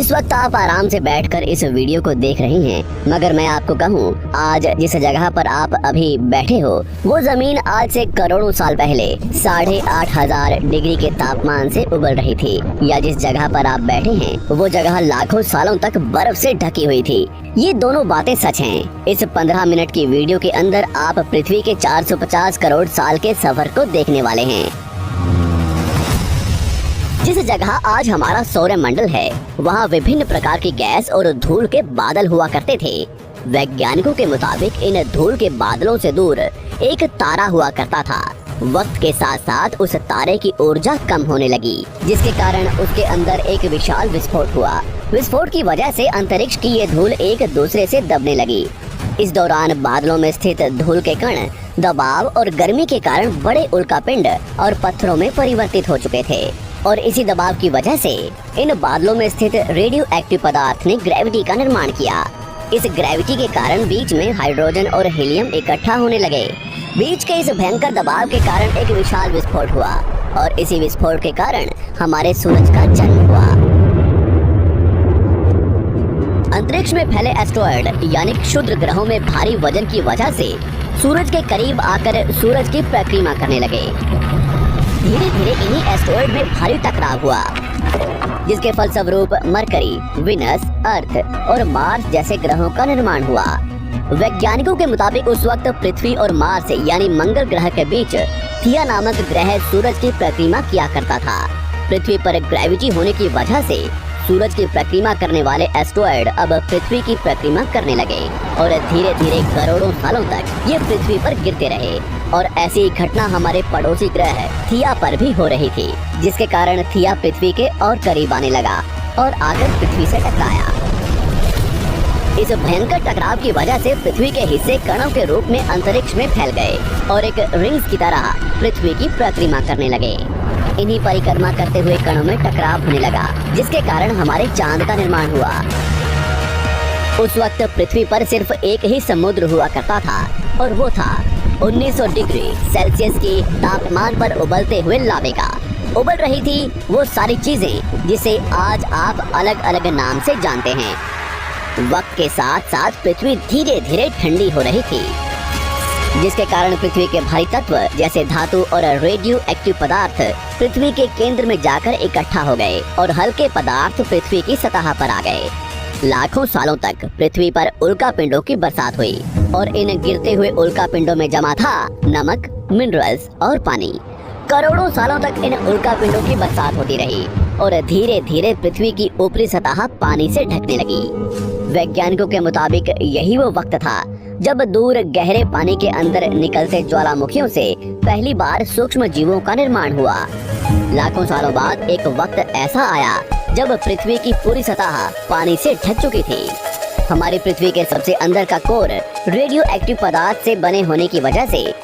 इस वक्त आप आराम से बैठकर इस वीडियो को देख रहे हैं, मगर मैं आपको कहूँ, आज जिस जगह पर आप अभी बैठे हो वो जमीन आज से करोड़ों साल पहले 8,500 डिग्री के तापमान से उबल रही थी, या जिस जगह पर आप बैठे हैं वो जगह लाखों सालों तक बर्फ से ढकी हुई थी। ये दोनों बातें सच हैं। इस 15 मिनट की वीडियो के अंदर आप पृथ्वी के 450 करोड़ साल के सफर को देखने वाले हैं। जिस जगह आज हमारा सौरमंडल है, वहाँ विभिन्न प्रकार की गैस और धूल के बादल हुआ करते थे। वैज्ञानिकों के मुताबिक इन धूल के बादलों से दूर एक तारा हुआ करता था। वक्त के साथ साथ उस तारे की ऊर्जा कम होने लगी, जिसके कारण उसके अंदर एक विशाल विस्फोट हुआ। विस्फोट की वजह से अंतरिक्ष की ये धूल एक दूसरे से दबने लगी। इस दौरान बादलों में स्थित धूल के कण दबाव और गर्मी के कारण बड़े उल्कापिंड और पत्थरों में परिवर्तित हो चुके थे, और इसी दबाव की वजह से इन बादलों में स्थित रेडियो एक्टिव पदार्थ ने ग्रेविटी का निर्माण किया। इस ग्रेविटी के कारण बीच में हाइड्रोजन और हीलियम इकट्ठा होने लगे। बीच के इस भयंकर दबाव के कारण एक विशाल विस्फोट हुआ, और इसी विस्फोट के कारण हमारे सूरज का जन्म हुआ। अंतरिक्ष में फैले एस्टेरॉयड यानी क्षुद्र ग्रहों में भारी वजन की वजह से सूरज के करीब आकर सूरज की परिक्रमा करने लगे। धीरे धीरे इन्हीं एस्टेरॉयड में भारी टकराव हुआ, जिसके फलस्वरूप मरकरी, विनस, अर्थ और मार्स जैसे ग्रहों का निर्माण हुआ। वैज्ञानिकों के मुताबिक उस वक्त पृथ्वी और मार्स यानी मंगल ग्रह के बीच थिया नामक ग्रह सूरज की परिक्रमा किया करता था। पृथ्वी पर ग्रेविटी होने की वजह से सूरज की परिक्रमा करने वाले एस्टेरॉयड अब पृथ्वी की परिक्रमा करने लगे, और धीरे धीरे करोड़ों सालों तक ये पृथ्वी पर गिरते रहे। और ऐसी ही घटना हमारे पड़ोसी ग्रह थिया पर भी हो रही थी, जिसके कारण थिया पृथ्वी के और करीब आने लगा और आकर पृथ्वी से टकराया। इस भयंकर टकराव की वजह से पृथ्वी के हिस्से कणों के रूप में अंतरिक्ष में फैल गए और एक रिंग्स की तरह पृथ्वी की परिक्रमा करने लगे। इन्हीं परिक्रमा करते हुए कणों में टकराव होने लगा, जिसके कारण हमारे चांद का निर्माण हुआ। उस वक्त पृथ्वी पर सिर्फ एक ही समुद्र हुआ करता था, और वो था 1900 डिग्री सेल्सियस की तापमान पर उबलते हुए लावे का। उबल रही थी वो सारी चीजें जिसे आज आप अलग अलग नाम से जानते हैं। वक्त के साथ साथ पृथ्वी धीरे धीरे ठंडी हो रही थी, जिसके कारण पृथ्वी के भारी तत्व जैसे धातु और रेडियो एक्टिव पदार्थ पृथ्वी के केंद्र में जाकर इकट्ठा हो गए, और हल्के पदार्थ पृथ्वी की सतह पर आ गए। लाखों सालों तक पृथ्वी पर उल्कापिंडों की बरसात हुई, और इन गिरते हुए उल्कापिंडों में जमा था नमक, मिनरल्स और पानी। करोड़ों सालों तक इन उल्कापिंडों की बरसात होती रही, और धीरे धीरे पृथ्वी की ऊपरी सतह पानी से ढकने लगी। वैज्ञानिकों के मुताबिक यही वो वक्त था जब दूर गहरे पानी के अंदर निकलते ज्वालामुखियों से पहली बार सूक्ष्म जीवों का निर्माण हुआ। लाखों सालों बाद एक वक्त ऐसा आया जब पृथ्वी की पूरी सतह पानी से ढक चुकी थी। हमारी पृथ्वी के सबसे अंदर का कोर रेडियो एक्टिव पदार्थ से बने होने की वजह से